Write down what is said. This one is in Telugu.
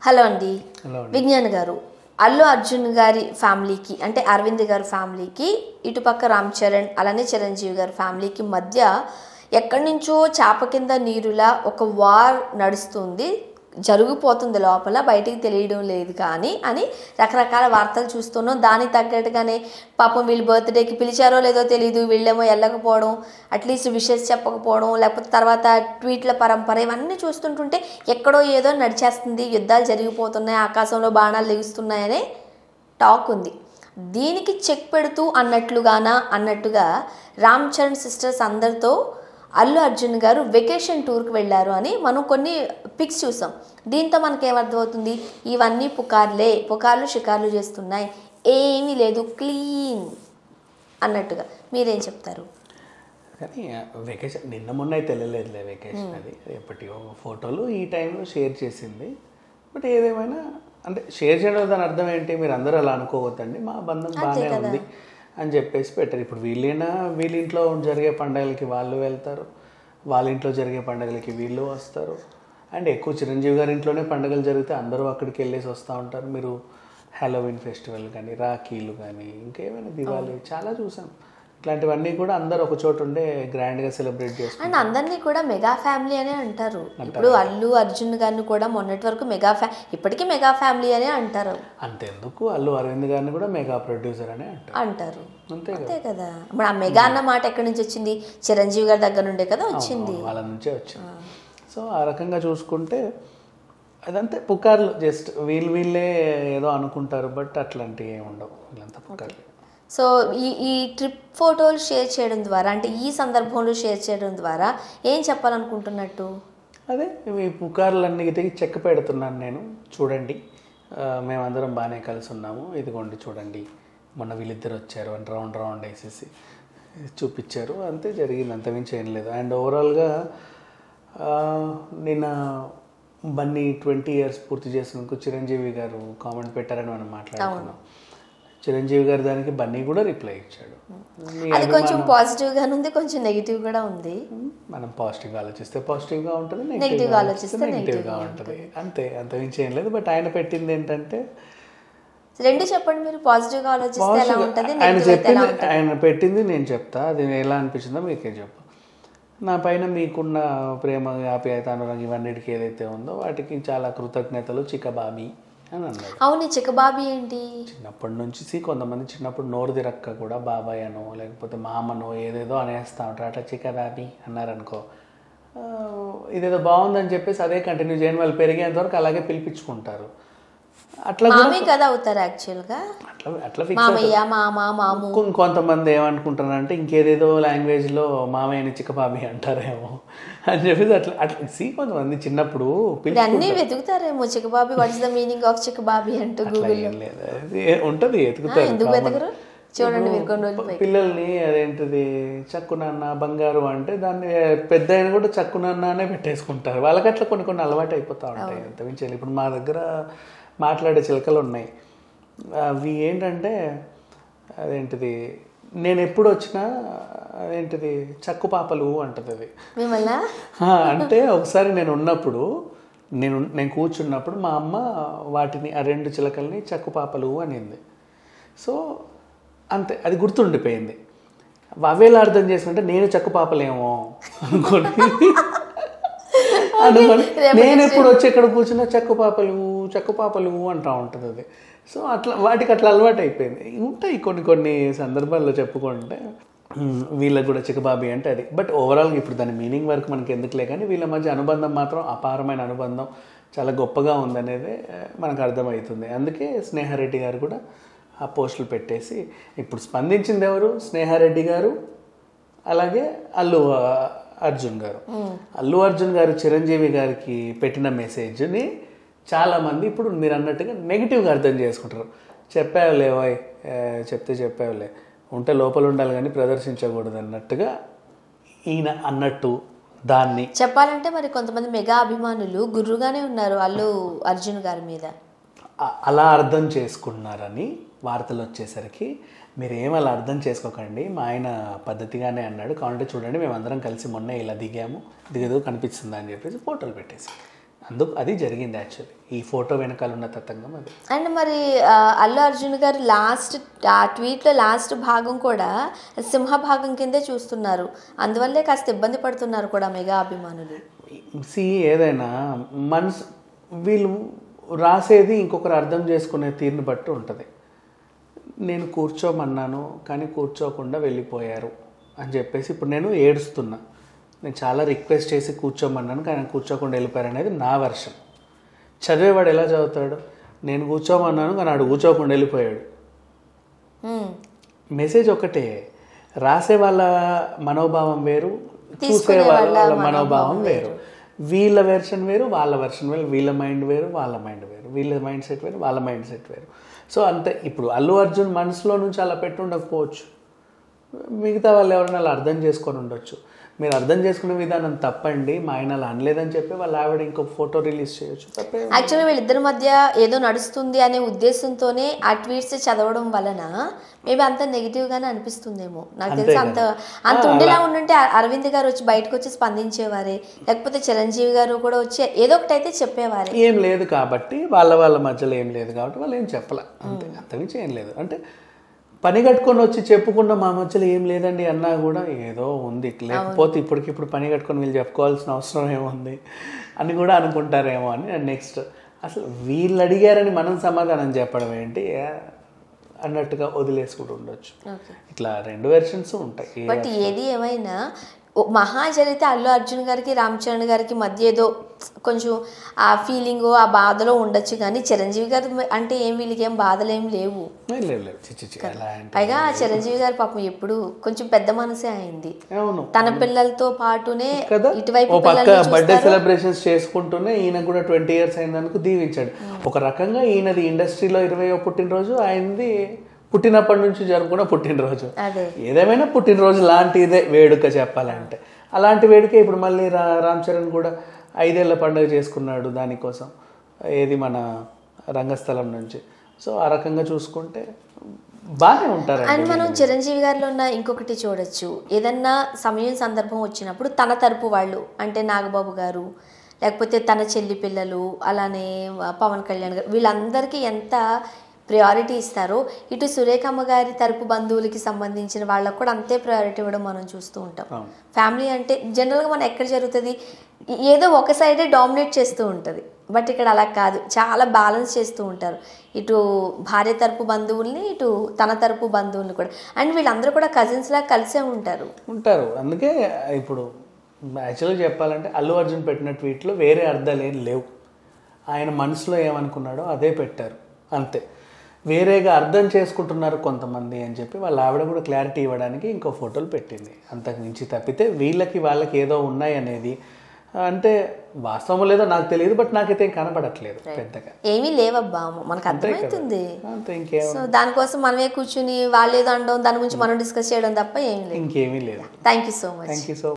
హలో అండి. విజ్ఞాన్ గారు, అల్లు అర్జున్ గారి ఫ్యామిలీకి అంటే అరవింద్ గారి ఫ్యామిలీకి, ఇటుపక్క రామ్ చరణ్ అలానే చిరంజీవి గారి ఫ్యామిలీకి మధ్య ఎక్కడి నుంచో చాప కింద నీరులా ఒక వార్ నడుస్తుంది, జరిగిపోతుంది, లోపల బయటికి తెలియడం లేదు కానీ అని రకరకాల వార్తలు చూస్తున్నాం. దానికి తగ్గట్టుగానే పాపం వీళ్ళు బర్త్డేకి పిలిచారో లేదో తెలియదు, వీళ్ళేమో వెళ్ళకపోవడం, అట్లీస్ట్ విషెస్ చెప్పకపోవడం, లేకపోతే తర్వాత ట్వీట్ల పరంపర, ఇవన్నీ చూస్తుంటుంటే ఎక్కడో ఏదో నడిచేస్తుంది, యుద్ధాలు జరిగిపోతున్నాయి, ఆకాశంలో బాణాలు లెగుస్తున్నాయనే టాక్ ఉంది. దీనికి చెక్ పెడుతూ అన్నట్టుగా రామ్ చరణ్ సిస్టర్స్ అందరితో అల్లు అర్జున్ గారు వెకేషన్ టూర్కి వెళ్ళారు అని మనం కొన్ని పిక్స్ చూసాం. దీంతో మనకేమర్థమవుతుంది, ఇవన్నీ పుకార్లు షికార్లు చేస్తున్నాయి, ఏమీ లేదు, క్లీన్ అన్నట్టుగా. మీరేం చెప్తారు? కానీ వెకేషన్ నిన్న మొన్న అయితే వెళ్ళలేదులే, వెకేషన్ అది ఎప్పటికో ఫోటోలు ఈ టైంలో షేర్ చేసింది. బట్ ఏదేమైనా అంటే షేర్ చేయడం దాని అర్థం ఏంటి, మీరు అందరూ అలా అనుకోవద్దండి, మా బంధం బాగానే ఉంది అని చెప్పేసి పెట్టారు. ఇప్పుడు వీళ్ళ ఇంట్లో జరిగే పండుగలకి వాళ్ళు వెళ్తారు, వాళ్ళ ఇంట్లో జరిగే పండుగలకి వీళ్ళు వస్తారు. అండ్ ఎక్కువ చిరంజీవి గారి ఇంట్లోనే పండుగలు జరిగితే అందరూ అక్కడికి వెళ్ళేసి వస్తూ ఉంటారు. మీరు హ్యాలోవిన్ ఫెస్టివల్ కానీ, రాఖీలు కానీ, ఇంకేమైనా దివాళీ చాలా చూసాం. ఇట్లాంటివన్నీ కూడా అందరూ ఒక చోట ఉండే గ్రాండ్గా సెలబ్రేట్ చేస్తారు. అండ్ అందరినీ కూడా మెగా ఫ్యామిలీ అనే అంటారు. ఇప్పుడు అల్లు అర్జున్ గారిని కూడా మొన్నటి వరకు ఇప్పటికీ మెగా ఫ్యామిలీ అనే అంటారు. అంతెందుకు అల్లు అరవింద్ గారిని కూడా మెగా ప్రొడ్యూసర్ అనే అంటారు. అంతే కదా. మరి ఆ మెగా అన్న మాట ఎక్కడి నుంచి వచ్చింది? చిరంజీవి గారి దగ్గర నుండే కదా వచ్చింది, వాళ్ళ నుంచే వచ్చింది. సో ఆ రకంగా చూసుకుంటే అదంతే పుకార్లు, జస్ట్ వీళ్ళే ఏదో అనుకుంటారు, బట్ అట్లాంటివి ఏమి ఉండవు, వీళ్ళంతా పుకార్లు. సో ఈ ట్రిప్ ఫోటోలు షేర్ చేయడం ద్వారా, అంటే ఈ సందర్భంలో షేర్ చేయడం ద్వారా ఏం చెప్పాలనుకుంటున్నట్టు? అదే ఈ పుకార్లన్నిటికీ చెక్క పెడుతున్నాను నేను, చూడండి మేమందరం బాగానే కలిసి ఉన్నాము, ఇదిగోండి చూడండి, మొన్న వీళ్ళిద్దరు వచ్చారు అని రౌండ్ వేసేసి చూపించారు, అంతే జరిగింది, అంతమించి ఏం లేదు. అండ్ ఓవరాల్గా నిన్న బన్నీ 20 years పూర్తి చేసినందుకు చిరంజీవి గారు కామెంట్ పెట్టారని మనం మాట్లాడుకున్నాం. చిరంజీవి గారు దానికి బన్నీ కూడా రిప్లై ఇచ్చాడు. అది కొంచెం పాజిటివ్గా ఉంది, కొంచెం నెగిటివ్ కూడా ఉంది. మనం పాజిటివ్గా ఆలోచిస్తే పాజిటివ్గా ఉంటుంది, నెగిటివ్గా ఆలోచిస్తే నెగిటివ్గా ఉంటుంది, అంతే, అంతమించి ఏం లేదు. బట్ ఆయన పెట్టింది ఏంటంటే, రెండు చెప్పండి మీరు, పాజిటివ్గా ఆలోచిస్తే ఎలా ఉంటుంది, ఆయన పెట్టింది నేను చెప్తా, అది ఎలా అనిపించిందో మీకే చెప్పు. నా పైన మీకున్న ప్రేమ, ఆప్యాయత, అనురాగం ఇవన్నిటికీ ఏదైతే ఉందో వాటికి చాలా కృతజ్ఞతలు చిక్కబాబీ అని అన్నాడు. అవును, చిక్కబాబీ ఏంటి? చిన్నప్పటి నుంచి కొంతమంది చిన్నప్పుడు నోరు తిరక్క కూడా బాబాయ్ అనో లేకపోతే మామనో ఏదేదో అనేస్తూ ఉంటారు. అట్లా చిక్కబాబీ అన్నారనుకో, ఇదేదో బాగుందని చెప్పేసి అదే కంటిన్యూ చేయని, వాళ్ళు పెరిగేంత వరకు అలాగే పిలిపించుకుంటారు. అట్లా కదా అవుతారు యాక్చువల్గా, అట్లా మామయ్య, మామ, మాము. కొంతమంది ఏమనుకుంటారంటే ఇంకేదేదో లాంగ్వేజ్లో మామయ్యని చిక్కబాబీ అంటారేమో అని చెప్పేసి అట్లా కొంతమంది చిన్నప్పుడు అన్నీ వెతుకుతారేమో, చిక్కబాబీ what is the meaning of చిక్కబాబీ అంటూ గూగుల్లో ఉంటుంది, ఎతుకుతారు. ఎందుకు వెతకరు చూడండి మీరు కొన్ని రోజులు పిల్లల్ని. అదేంటిది చక్కు నాన్న బంగారు అంటే దాన్ని పెద్ద అయినా కూడా చక్కు నాన్న అనే పెట్టేసుకుంటారు. వాళ్ళకి అట్లా కొన్ని అలవాటు అయిపోతూ ఉంటాయి, అంతమించాలి. ఇప్పుడు మా దగ్గర మాట్లాడే చిలకలు ఉన్నాయి, అవి ఏంటంటే అదేంటిది నేను ఎప్పుడు వచ్చినా అదేంటిది చక్కు పాపలు అంటది అది. అంటే ఒకసారి నేను కూర్చున్నప్పుడు మా అమ్మ వాటిని ఆ 2 చిలకల్ని చక్కు పాపలు అనింది. సో అంతే, అది గుర్తుండిపోయింది. అవేలా అర్థం చేసుకుంటే నేను చక్కు పాపలేమో అనుకోని నేను ఎప్పుడు వచ్చి ఎక్కడ కూర్చున్నా చక్కు పాపలు అంటూ ఉంటుంది అది. సో వాటికి అట్లా అలవాటు అయిపోయింది. ఉంటాయి కొన్ని సందర్భాల్లో చెప్పుకుంటే వీళ్ళకి కూడా చిక్కబాబీ అంటే అది. బట్ ఓవరాల్గా ఇప్పుడు దాని మీనింగ్ వరకు మనకి ఎందుకులే, కానీ వీళ్ళ మధ్య అనుబంధం మాత్రం అపారమైన అనుబంధం, చాలా గొప్పగా ఉందనేది మనకు అర్థమవుతుంది. అందుకే స్నేహారెడ్డి గారు కూడా ఆ పోస్టులు పెట్టేసి ఇప్పుడు స్పందించింది ఎవరు? స్నేహారెడ్డి గారు, అలాగే అల్లు అర్జున్ గారు చిరంజీవి గారికి పెట్టిన మెసేజ్ని చాలామంది ఇప్పుడు మీరు అన్నట్టుగా నెగిటివ్గా అర్థం చేసుకుంటారు. చెప్పావులేవాయ్, చెప్పావులే, ఉంటే లోపల ఉండాలి కానీ ప్రదర్శించకూడదు అన్నట్టుగా ఈయన అన్నట్టు దాన్ని చెప్పాలంటే మరి కొంతమంది మెగా అభిమానులు గుర్రుగానే ఉన్నారు అల్లు అర్జున్ గారి మీద, అలా అర్థం చేసుకున్నారని వార్తలు వచ్చేసరికి మీరేం అలా అర్థం చేసుకోకండి, మా ఆయన పద్ధతిగానే అన్నాడు, కావాలంటే చూడండి మేమందరం కలిసి మొన్న ఇలా దిగాము, దిగదు కనిపిస్తుందా అని చెప్పేసి ఫోటోలు పెట్టేసి అది జరిగింది యాక్చువల్లీ. ఈ ఫోటో వెనకాల ఉన్న తతంగం అది. అండ్ మరి అల్లు అర్జున్ గారు ఆ ట్వీట్లో లాస్ట్ భాగం కూడా సింహ భాగం కిందే చూస్తున్నారు. అందువల్లే కాస్త ఇబ్బంది పడుతున్నారు కూడా మెగా అభిమానులు. ఏదైనా వీళ్ళు రాసేది ఇంకొకరు అర్థం చేసుకునే తీరుని బట్టి ఉంటుంది. నేను కూర్చోమన్నాను కానీ కూర్చోకుండా వెళ్ళిపోయారు అని చెప్పేసి ఇప్పుడు నేను ఏడుస్తున్నా. నేను చాలా రిక్వెస్ట్ చేసి కూర్చోమన్నాను కానీ కూర్చోకుండా వెళ్ళిపోయారు అనేది నా వర్షన్. చదివేవాడు ఎలా చదువుతాడు? నేను కూర్చోమన్నాను కానీ ఆడు కూర్చోకుండా వెళ్ళిపోయాడు. మెసేజ్ ఒకటే. రాసే వాళ్ళ మనోభావం వేరు, చూసే వాళ్ళ మనోభావం వేరు. వీళ్ళ వెర్షన్ వేరు, వాళ్ళ వెర్షన్ వేరు. వీళ్ళ మైండ్ వేరు, వాళ్ళ మైండ్ వేరు. వీళ్ళ మైండ్ సెట్ వేరు, వాళ్ళ మైండ్ సెట్ వేరు. సో అంతే. ఇప్పుడు అల్లు అర్జున్ మనసులో నుంచి అలా పెట్టి ఉండకపోవచ్చు, మిగతా వాళ్ళు ఎవరైనా అలా అర్థం చేసుకొని ఉండొచ్చు. మీరు అర్థం చేసుకునే విధానం తప్పండి, మా ఆయన అలా అనలేదని చెప్పి వాళ్ళ ఆవిడ ఇంకొక ఫోటో రిలీజ్ చేయొచ్చు. తప్పే. యాక్చువల్గా వీళ్ళిద్దరి మధ్య ఏదో నడుస్తుంది అనే ఉద్దేశంతోనే ఆ ట్వీట్స్ చదవడం వలన మేబీ అంత నెగిటివ్గానే అనిపిస్తుందేమో. నాకు తెలిసి అంత ఉండేలా ఉండుంటే అరవింద్ గారు వచ్చి బయటకు వచ్చి స్పందించేవారే, లేకపోతే చిరంజీవి గారు కూడా వచ్చి ఏదో ఒకటి అయితే చెప్పేవారే. ఏం లేదు కాబట్టి వాళ్ళ మధ్యలో ఏం లేదు కాబట్టి వాళ్ళు ఏం చెప్పలే, అంతే. అంతమించి ఏం లేదు. అంటే పని కట్టుకొని వచ్చి చెప్పుకున్న మా మధ్యలో ఏం లేదండి అన్నా కూడా ఏదో ఉంది, లేకపోతే ఇప్పటికిప్పుడు పని కట్టుకొని వీళ్ళు చెప్పుకోవాల్సిన అవసరం ఏముంది అని కూడా అనుకుంటారేమో అని. నెక్స్ట్ అసలు వీళ్ళు అడిగారని మనం సమాధానం చెప్పడం ఏంటి అన్నట్టుగా వదిలేసుకుంటూ ఉండొచ్చు. ఇట్లా 2 వెర్షన్స్ ఉంటాయి. బట్ ఏది ఏమైనా మహా జరిగితే అల్లు అర్జున్ గారికి రామ్ చరణ్ గారికి మధ్య ఏదో కొంచెం ఆ ఫీలింగ్ ఆ బాధలో ఉండొచ్చు, కానీ చిరంజీవి గారు అంటే వీళ్ళకి ఏం బాధలు ఏం లేవు. పైగా చిరంజీవి గారు పాపం ఎప్పుడు కొంచెం పెద్ద మనసే అయింది. తన పిల్లలతో పాటునే ఇటువైపు బర్త్డే సెలబ్రేషన్స్ చేసుకుంటూనే ఈయన కూడా 20 years అయినందుకు దీవించాడు. ఒక రకంగా ఈయనది ఇండస్ట్రీలో 20వ పుట్టినరోజు, ఆయనది పుట్టినప్పటి నుంచి జరుపుకున్న పుట్టినరోజు. ఏదేమైనా పుట్టినరోజు లాంటిదే వేడుక చెప్పాలంటే. అలాంటి వేడుక ఇప్పుడు మళ్ళీ రామ్ చరణ్ కూడా 5 ఏళ్ల పండుగ చేసుకున్నాడు దానికోసం, ఏది మన రంగస్థలం నుంచి. సో ఆ రకంగా చూసుకుంటే బాగానే ఉంటారు. అండ్ మనం చిరంజీవి గారిలో ఉన్న ఇంకొకటి చూడొచ్చు, ఏదన్నా సమయం సందర్భం వచ్చినప్పుడు తన తరపు వాళ్ళు అంటే నాగబాబు గారు, లేకపోతే తన చెల్లి పిల్లలు, అలానే పవన్ కళ్యాణ్ గారు, వీళ్ళందరికీ ఎంత ప్రయారిటీ ఇస్తారో ఇటు సురేఖమ్మ గారి తరపు బంధువులకి సంబంధించిన వాళ్ళకు కూడా అంతే ప్రయారిటీ ఇవ్వడం మనం చూస్తూ ఉంటాం. ఫ్యామిలీ అంటే జనరల్గా మనం ఎక్కడ జరుగుతుంది, ఏదో ఒక సైడే డామినేట్ చేస్తూ ఉంటుంది. బట్ ఇక్కడ అలా కాదు, చాలా బ్యాలెన్స్ చేస్తూ ఉంటారు. ఇటు భార్య తరపు బంధువుల్ని, ఇటు తన తరపు బంధువుల్ని కూడా. అండ్ వీళ్ళందరూ కూడా కజిన్స్ లాగా కలిసే ఉంటారు. అందుకే ఇప్పుడు యాక్చువల్గా చెప్పాలంటే అల్లు అర్జున్ పెట్టిన ట్వీట్లో వేరే అర్థాలు ఏం లేవు. ఆయన మనసులో ఏమనుకున్నాడో అదే పెట్టారు, అంతే. వేరేగా అర్థం చేసుకుంటున్నారు కొంతమంది అని చెప్పి వాళ్ళ ఆవిడ కూడా క్లారిటీ ఇవ్వడానికి ఇంకో ఫోటోలు పెట్టింది. అంతకు మించి తప్పితే వాళ్ళకి ఏదో ఉన్నాయి అనేది అంటే వాస్తవం లేదో నాకు తెలియదు, బట్ నాకైతే కనపడట్లేదు పెద్దగా. ఏమీ లేవబ్బా, మనకు అర్థమవుతుంది. అంతే, ఇంకేం. సో దానికోసం మనమే కూర్చుని వాళ్ళు ఏదో అనడం, దాని గురించి మనం డిస్కస్ చేయడం తప్ప ఏమీ లేదు. ఇంకేమీ లేదు. Thank you so much. Thank you so